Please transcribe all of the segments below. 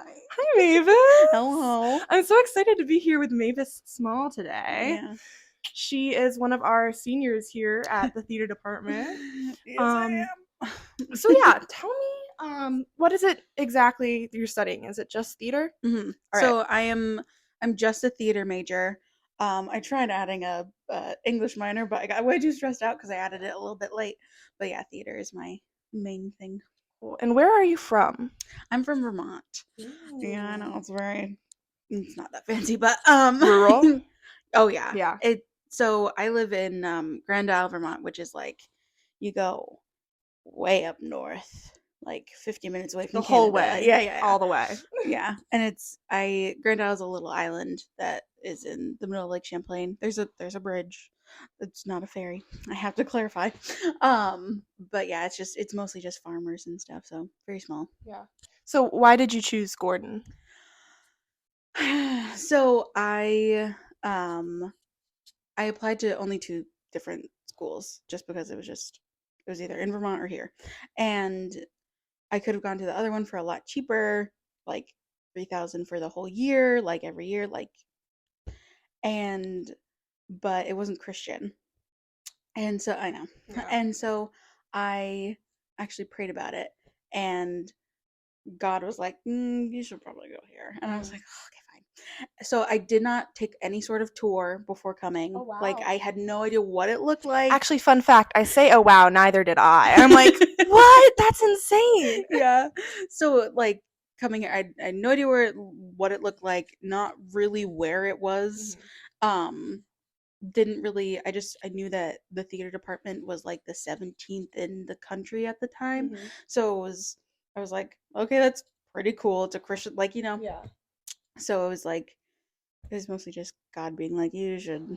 Hi, Maevis. Hello. I'm so excited to be here with Maevis Small today. Yeah. She is one of our seniors here at the theater department. Yes, I am. So yeah, tell me, what is it exactly you're studying? Is it just theater? Mhm. All So I'm just a theater major. I tried adding a English minor, but I got way too stressed out because I added it a little bit late. But yeah, theater is my main thing. Cool. And where are you from? I'm from Vermont. Yeah, I know it's not that fancy, but Rural? oh yeah. Yeah. So I live in Grand Isle, Vermont, which is like you go way up north, like 50 minutes away from The whole Canada. way. Yeah. All the way. Yeah, and Grand Isle is a little island that is in the middle of Lake Champlain. There's a bridge. It's not a ferry. I have to clarify. But yeah, it's mostly just farmers and stuff, so very small. Yeah. So why did you choose Gordon? So I applied to only 2 different schools just because it was either in Vermont or here. And I could have gone to the other one for a lot cheaper, like 3,000 for the whole year, like every year, and but it wasn't Christian. And so I know. Yeah. And so I actually prayed about it, and God was like, you should probably go here. And I was like, oh, okay, fine. So I did not take any sort of tour before coming. Oh, wow. Like I had no idea what it looked like. Actually, fun fact, I say, oh wow, neither did I. I'm like, what? That's insane. Yeah. So like coming here, I had no idea what it looked like, not really where it was. Didn't really I knew that the theater department was like the 17th in the country at the time. So I was like, okay, that's pretty cool. It's a Christian, like, Yeah. So it was mostly just God being like, you should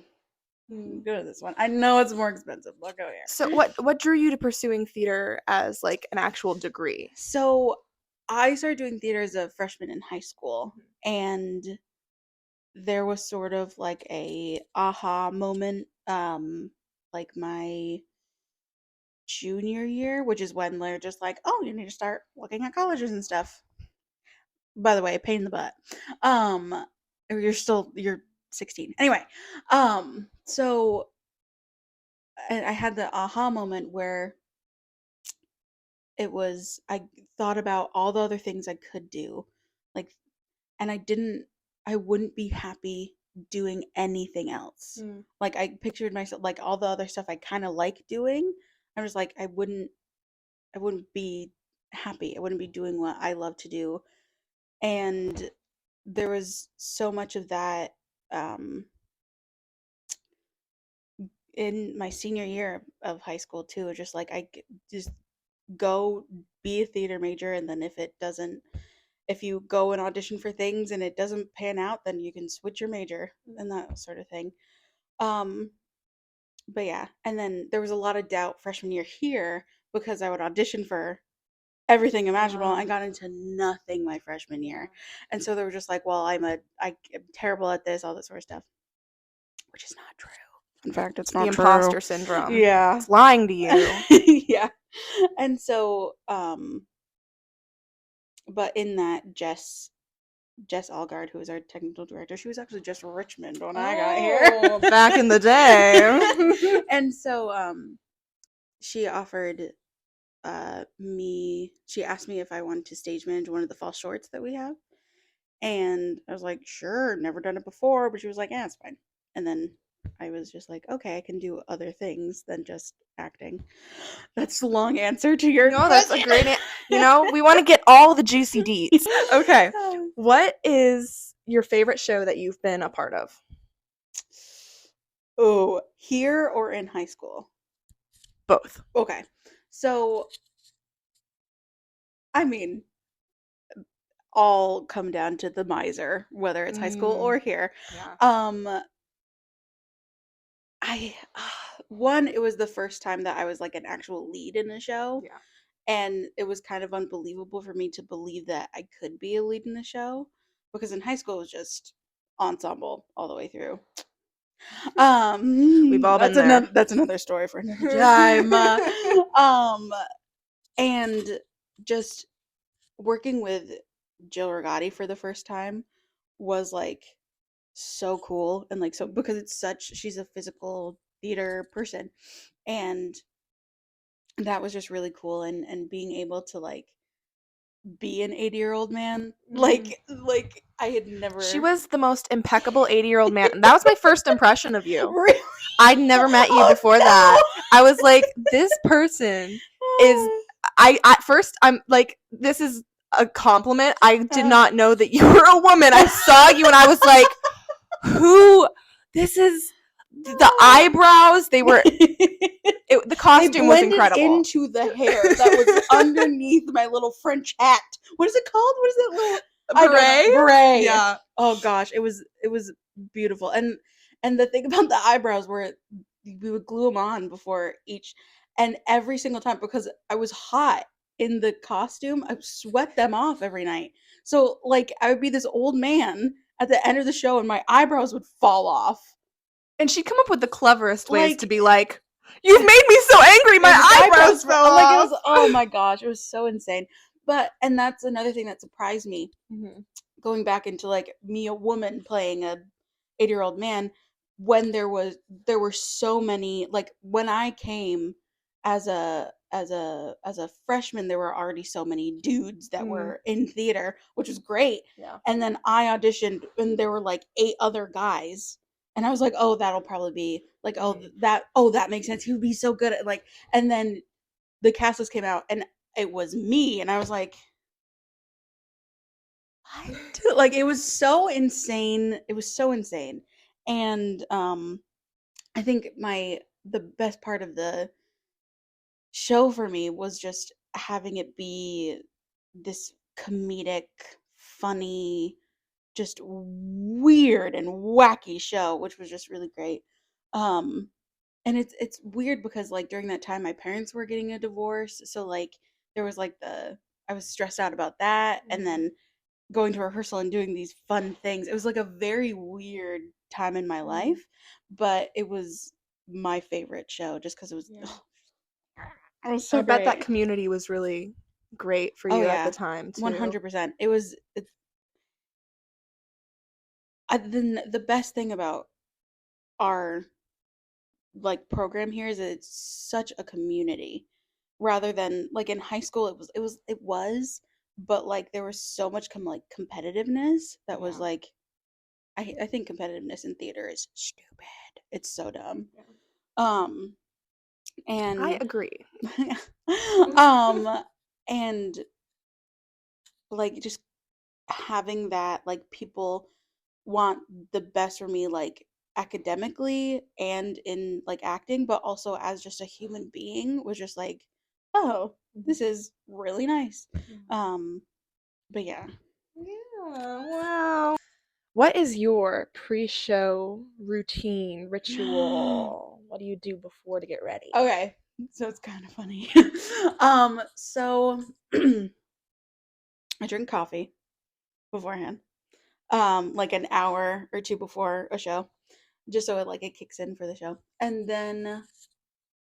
go to this one. I know it's more expensive, but go here. So what drew you to pursuing theater as like an actual degree? So I started doing theater as a freshman in high school, and there was sort of like a aha moment, like my junior year, which is when they're just like, oh, you need to start looking at colleges and stuff. By the way, pain in the butt. You're 16 anyway. So I had the aha moment where I thought about all the other things I could do, like, and I wouldn't be happy doing anything else. Like I pictured myself like all the other stuff I kind of like doing. I was like I wouldn't be happy. I wouldn't be doing what I love to do. And there was so much of that in my senior year of high school too. Just like just go be a theater major, and then if you go and audition for things and it doesn't pan out, then you can switch your major and that sort of thing. Um, but yeah, and then there was a lot of doubt freshman year here because I would audition for everything imaginable. I got into nothing my freshman year. And so they were just like, well, I'm terrible at this, all that sort of stuff. Which is not true. In fact, it's not The true. imposter syndrome. Yeah. It's lying to you. Yeah. And so, but in that Jess Allgard, who was our technical director, she was actually just Richmond when I got here. Back in the day. And so she offered she asked me if I wanted to stage manage one of the fall shorts that we have. And I was like, sure, never done it before, but she was like, yeah, it's fine. And then I was just like, okay, I can do other things than just acting. That's the long answer to your question. That's a great we want to get all the juicy deets. Okay. What is your favorite show that you've been a part of? Oh, here or in high school? Both. Okay. So, I mean, all come down to the miser, whether it's high school or here. Yeah. It was the first time that I was like an actual lead in a show. Yeah. And it was kind of unbelievable for me to believe that I could be a lead in the show, because in high school it was just ensemble all the way through. We've all been there. That's another story for another time. And just working with Jill Rigotti for the first time was like so cool, and like so because she's a physical theater person, and that was just really cool, and being able to like be an 80-year-old man, like I had She never. was the most impeccable 80-year-old man. That was my first impression of you. Really? I'd never met you Oh before that. I was like, this person is no. I at first I'm like, this is a compliment. I did Uh, not know that you were a woman. I saw you and I was like, who this is the eyebrows, they were the They costume was blended incredible. into the hair that was underneath my little French hat. What is it called? What is that little I don't know. Beret? Beret? Yeah. Oh gosh, it was beautiful. And the thing about the eyebrows were we would glue them on before each, and every single time, because I was hot in the costume, I would sweat them off every night. So like I would be this old man at the end of the show and my eyebrows would fall off. And she'd come up with the cleverest ways to Like be like, you've made me so angry, my eyebrows fell like it off. was, oh my gosh, it was so insane. But and that's another thing that surprised me, going back into like me, a woman playing a 80-year-old man, when there were so many, like when I came as a freshman, there were already so many dudes that were in theater, which was great. Yeah. And then I auditioned and there were like 8 other guys. And I was like, oh, that'll probably be like, that makes sense. He would be so good at like, and then the cast list came out and it was me. And I was like, what? Like it was so insane. It was so insane. And I think the best part of the show for me was just having it be this comedic, funny, just weird and wacky show, which was just really great. Um and it's weird because like during that time my parents were getting a divorce, so like there was like the I was stressed out about that, and then going to rehearsal and doing these fun things. It was like a very weird time in my life, but it was my favorite show just because it was it was so I bet that great. community was really great for Oh you at the yeah, time too. 100%. The best thing about our like program here is that it's such a community, rather than like in high school it was, but like there was so much like competitiveness that was like I think competitiveness in theater is stupid. It's so dumb. Um I and agree. um and like just having that, like people want the best for me, like academically and in like acting, but also as just a human being, was just like, oh, this is really nice. Um but yeah. Yeah, wow. What is your pre-show routine, ritual? What do you do before to get ready? Okay, so it's kind of funny. So I drink coffee beforehand, like an hour or two before a show, just so it kicks in for the show. And then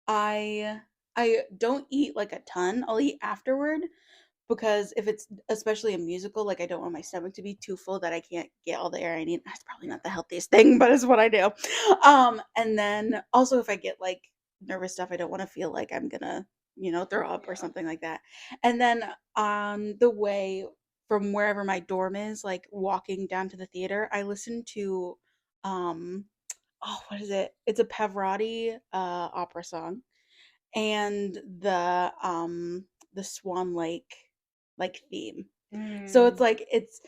I I don't eat like a ton. I'll eat afterward, because if it's especially a musical, like I don't want my stomach to be too full that I can't get all the air I need. That's probably not the healthiest thing, but it's what I do. And then also if I get like nervous stuff, I don't want to feel like I'm gonna, throw up or something like that. And then on the way from wherever my dorm is, like walking down to the theater, I listen to what is it? It's a Pavarotti opera song, and the Swan Lake like theme. So it's like it's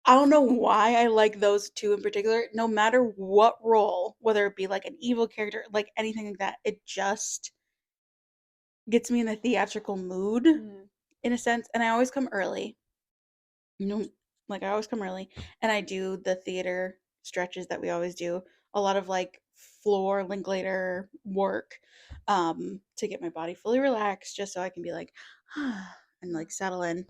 I don't know why I like those two in particular. No matter what role, whether it be like an evil character, like anything like that, it just gets me in the theatrical mood in a sense. And I always come early. You know, like I always come early, and I do the theater stretches that we always do. A lot of like floor Linklater work, to get my body fully relaxed, just so I can be like, and like settle in.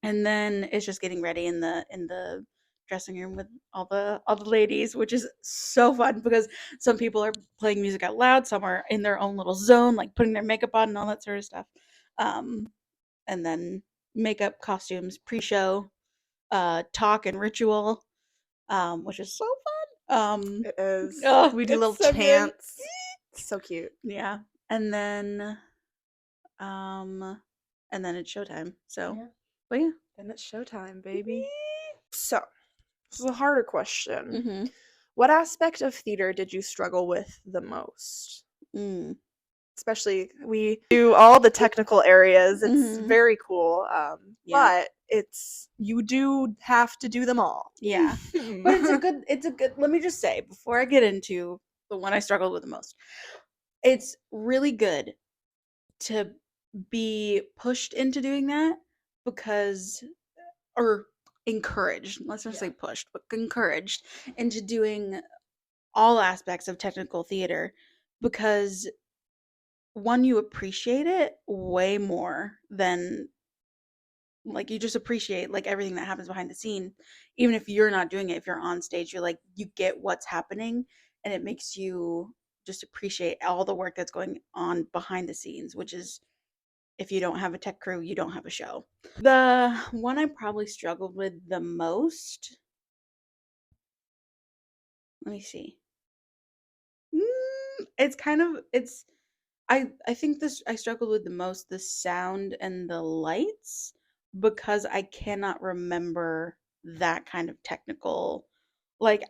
And then it's just getting ready in the dressing room with all the ladies, which is so fun because some people are playing music out loud, some are in their own little zone, like putting their makeup on and all that sort of stuff. Um, and then makeup, costumes, pre-show, talk and ritual, which is so fun. It is. Oh, We do little it's so good. chants. So cute. Yeah. And then um and then it's showtime. So, Yeah. but yeah. And it's showtime, baby. So, this is a harder question. Mm-hmm. What aspect of theater did you struggle with the most? Mm. Especially, we do all the technical areas. It's Mm-hmm. very cool. Yeah. But you do have to do them all. Yeah. But it's a good let me just say before I get into the one I struggled with the most. It's really good to be pushed into doing that because or encouraged, let's not Yeah. say pushed, but encouraged into doing all aspects of technical theater because one, you appreciate it way more than like you just appreciate like everything that happens behind the scene. Even if you're not doing it, if you're on stage, you're like you get what's happening and it makes you just appreciate all the work that's going on behind the scenes, which is if you don't have a tech crew, you don't have a show. The one I probably struggled with the most, let me see. It's kind of it's I think this I struggled with the most the sound and the lights because I cannot remember that kind of technical like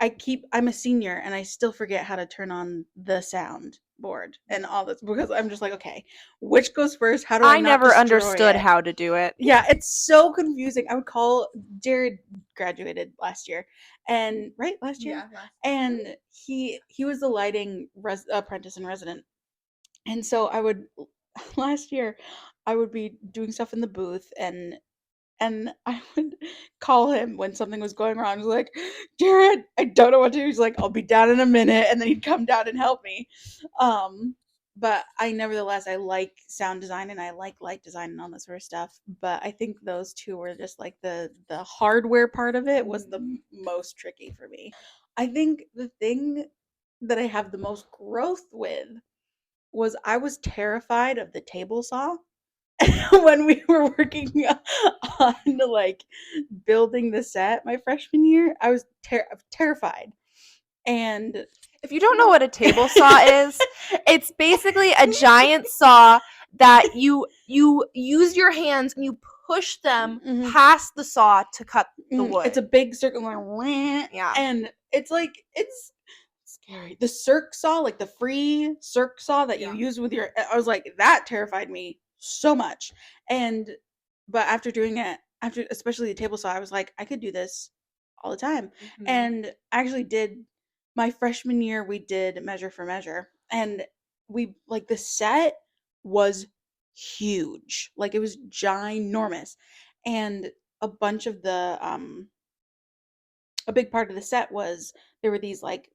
I'm a senior and I still forget how to turn on the sound board and all this because I'm just like, okay, which goes first? How do I I not never destroy understood it? how to do it. Yeah, it's so confusing. I would call Jared graduated last year and right last year Yeah, last. and he was the lighting apprentice and resident and so I would last year I would be doing stuff in the booth and I would call him when something was going wrong. I was like, Jared, I don't know what to do. He's like, I'll be down in a minute, and then he'd come down and help me. But I nevertheless I like sound design and I like light design and all that sort of stuff. But I think those two were just like the hardware part of it was the most tricky for me. I think the thing that I have the most growth with was I was terrified of the table saw when we were working on like building the set my freshman year. I was terrified. And If you don't know what a table saw is, it's basically a giant saw that you use your hands and you push them Mhm. past the saw to cut the wood. It's a big circular Yeah. and it's like it's scary. The circ saw, like the free circ saw that you Yeah. use with your I was like that terrified me so much. And but after doing it, after especially the table saw, I was like I could do this all the time. Mhm. And I actually did my freshman year we did measure for measure and we like the set was huge. Like it was ginormous. And a bunch of the a big part of the set was there were these like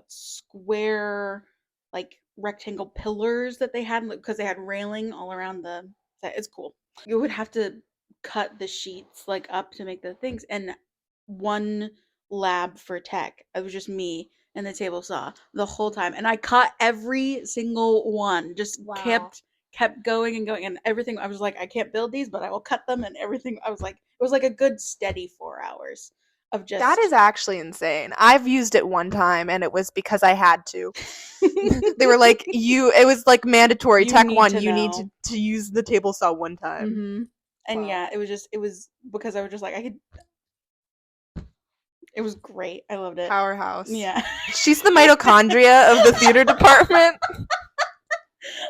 square like rectangle pillars that they had because they had railing all around the set. It's cool. You would have to cut the sheets like up to make the things and one lab for tech. It was just me and the table saw the whole time and I cut every single one. Just Wow. kept going and going and everything. I was like I can't build these but I will cut them and everything. I was like it was like a good steady 4 hours of That just is actually insane. I've used it one time and it was because I had to. They were like, it was like mandatory you tech need one, to you need know. to use the table saw one time. And Wow. yeah, it was because I was just like I could it was great. I loved it. Powerhouse. Yeah. She's the mitochondria of the theater department.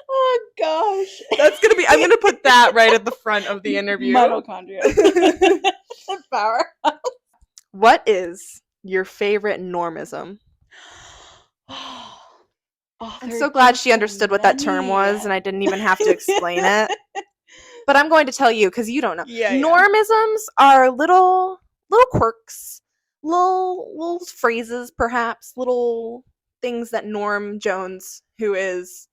Oh gosh. I'm gonna put that right at the front of the interview. Mitochondria. Power. What is your favorite normism? Oh, I'm there are so glad just she so understood what that term many. was and I didn't even have to explain it. But I'm going to tell you because you don't know. Yeah, yeah. Normisms are little quirks, little phrases, perhaps little things that Norm Jones, who is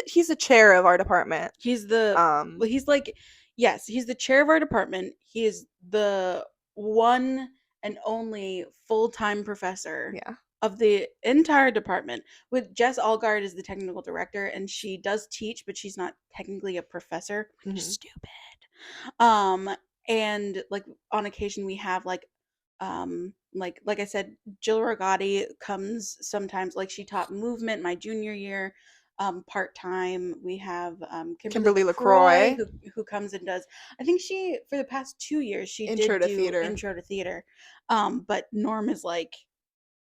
he's the chair of our department. He's the Um, well, he's like yes, he's the chair of our department. He is the one and only full-time professor yeah. of the entire department. With Jess Allgard is the technical director and she does teach, but she's not technically a professor, which is Mhm. stupid. Um, and like on occasion we have like I said, Jill Rogati comes sometimes. Like she taught movement my junior year, part time. We have Kimberly Kimberly LaCroix LaCroix, who comes and does. I think she for the past 2 years she intro did to do theater. intro to theater. But Norm is like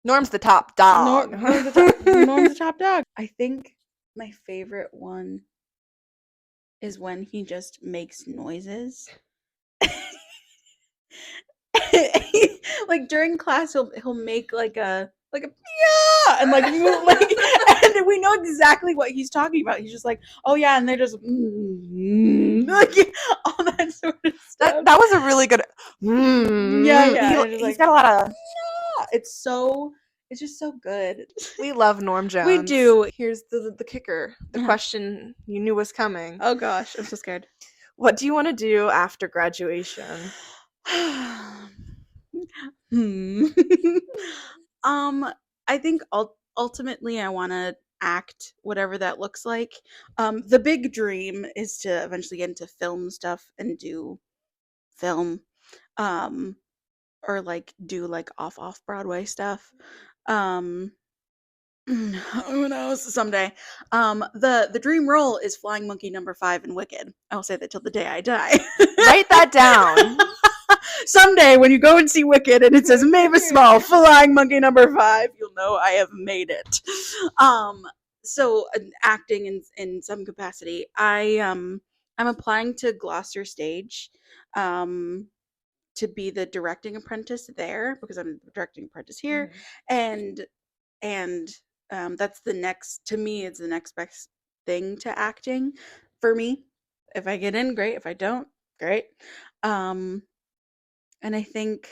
Norm's the top dog. Norm's the top dog. I think my favorite one is when he just makes noises. Like during class he'll make like a yeah and like move like and we know exactly what he's talking about. He's just like, oh yeah, and they're just like all that sort of That stuff. that was a really good. Yeah, yeah. And just He's like got a lot of. yeah, it's just so good. We love Norm We Jones. do. Here's the kicker, the question you knew was coming. Oh gosh, I'm so scared. What do you want to do after graduation? Hmm. um, I think ultimately I want to act, whatever that looks like. The big dream is to eventually get into film stuff and do film, um, or like do like off Broadway stuff. Um, who knows? Someday. The dream role is Flying Monkey number 5 in Wicked. I will say that till the day I die. Write that down. Someday, when you go and see Wicked and it says Mavis Small, Flying Monkey number 5, you'll know I have made it. So acting in some capacity. I'm applying to Gloucester Stage, um, to be the directing apprentice there because I'm a directing apprentice here, Mhm. and that's the next to me. It's the next best thing to acting for me. If I get in, great. If I don't, great. Um, and I think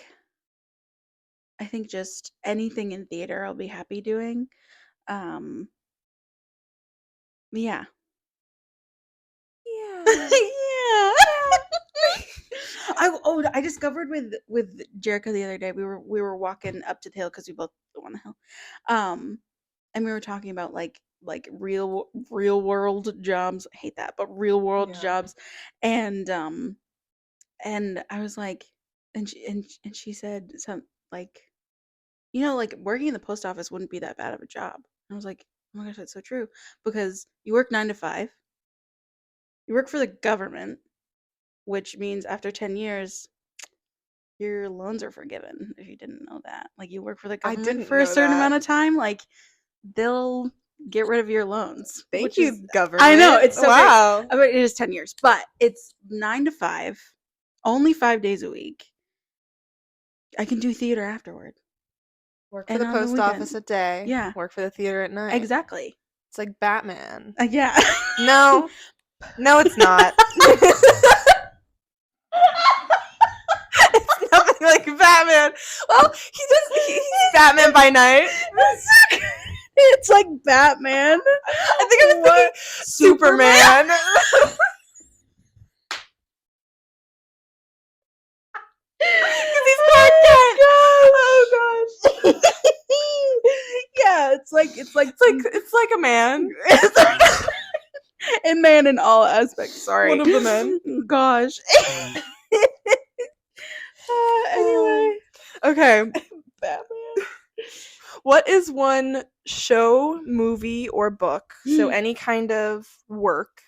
just anything in theater I'll be happy doing. Um, yeah. Yeah. Yeah. Yeah. I discovered with Jericho the other day. We were walking up to the hill because we both live on the hill. And we were talking about like real world jobs. I hate that, but real world Yeah. jobs. And I was like, and she said some like, like working in the post office wouldn't be that bad of a job. I was like, oh my gosh, that's so true. Because you work 9 to 5, you work for the government, which means after 10 years, your loans are forgiven if you didn't know that. Like you work for the I government didn't for a know certain amount that. of time, like they'll get rid of your loans, Thank which is you, I know, government. it's so great. Wow. I mean, it is 10 years, but it's 9 to 5, only 5 days a week. I can do theater afterward Work for and the on the post office weekend. at day, Yeah, work for the theater at night. exactly. It's like Batman. Yeah. No, no, it's not. It's nothing like Batman. Well, he's Batman by night. It's like Batman. I think I was thinking What? Superman. Because he's Clark Kent. Oh gosh. Yeah, it's like It's like a man. a man in all aspects. Sorry. One of the men. Gosh. Anyway, Okay. Batman. What is one show, movie, or book, so any kind of work,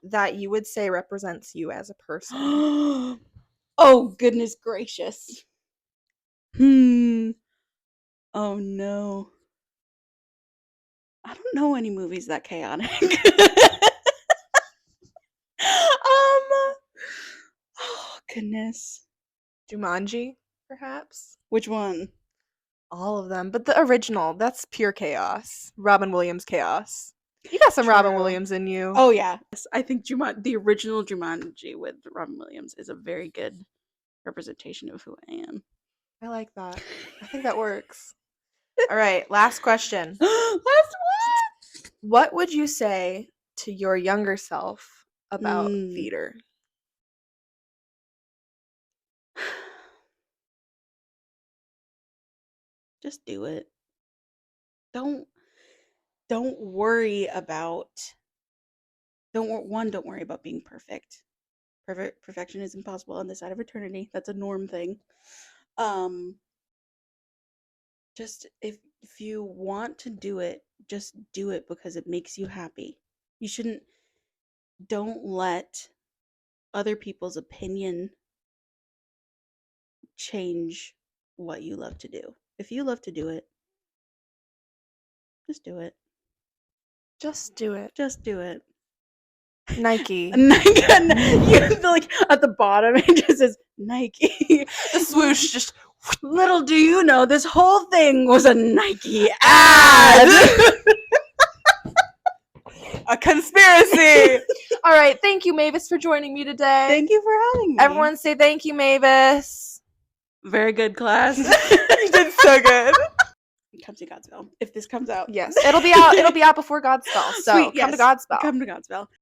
that you would say represents you as a person? Oh goodness gracious. Hmm. Oh no. I don't know any movies that chaotic. Oh goodness. Jumanji, perhaps? Which one? All of them. But the original, that's pure chaos. Robin Williams chaos. You got some Robin True. Williams in you. Oh yeah. Yes, I think the original Jumanji with Robin Williams is a very good representation of who I am. I like that. I think that works. All right, last question. Last What would you say to your younger self about one. theater? Just do it. Don't don't worry about don't worry about being perfect. Perfection is impossible on this side of eternity. That's a norm thing. Um, just if you want to do it, just do it because it makes you happy. You shouldn't. Don't let other people's opinion change what you love to do. If you love to do it, just do it. Just do it. Just do it. Nike. Nike, like at the bottom, it just says Nike. The swoosh just. Little do you know, this whole thing was a Nike ad. A conspiracy. All right. Thank you, Mavis, for joining me today. Thank you for having me. Everyone say thank you, Mavis. Very good class. You did so good. Come to Godspell. If this comes out. Yes. It'll be out before Godspell. So Sweet, come yes. to Godspell. Come to Godspell.